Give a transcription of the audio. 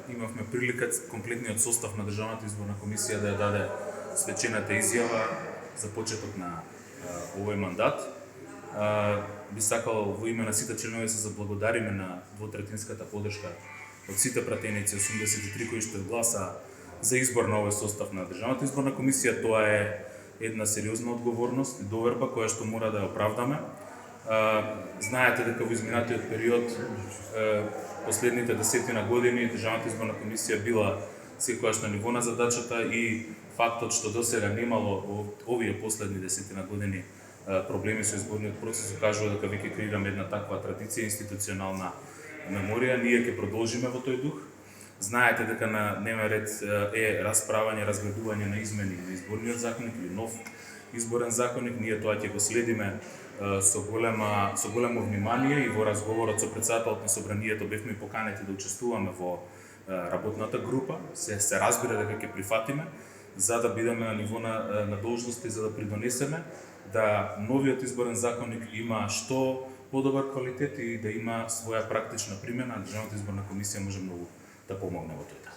имавме прилика комплетниот состав на Државната изборна комисија да ја даде свечената изјава за почеток на овој мандат. Би сакал во име на сите членови да се заблагодариме на двотретинската поддршка од сите пратеници, 83 кои што гласа за избор на овој состав на Државната изборна комисија. Тоа е една сериозна одговорност и доверба која што мора да ја оправдаме. Знаете дека во изминатиот период, последните десетина години, Државната изборна комисија била секогаш на ниво на задачата и фактот што досега немало овие последни десетина години проблеми со изборниот процес кажува дека веќе креираме една таква традиција, институционална меморија. Ние ќе продолжиме во тој дух. Знаете дека на дневен ред е расправање, разгледување на измени на изборниот законник или нов изборен законник. Ние тоа ќе го следиме со големо внимание и во разговорот со претседателот на собранието бевме поканети да учествуваме во работната група. Се разбира дека ќе прифатиме за да бидеме на ниво на должности, за да придонесеме да новиот изборен законник има што подобар квалитет и да има своја практична примена. Државната изборна комисија може многу да помогне во тоа.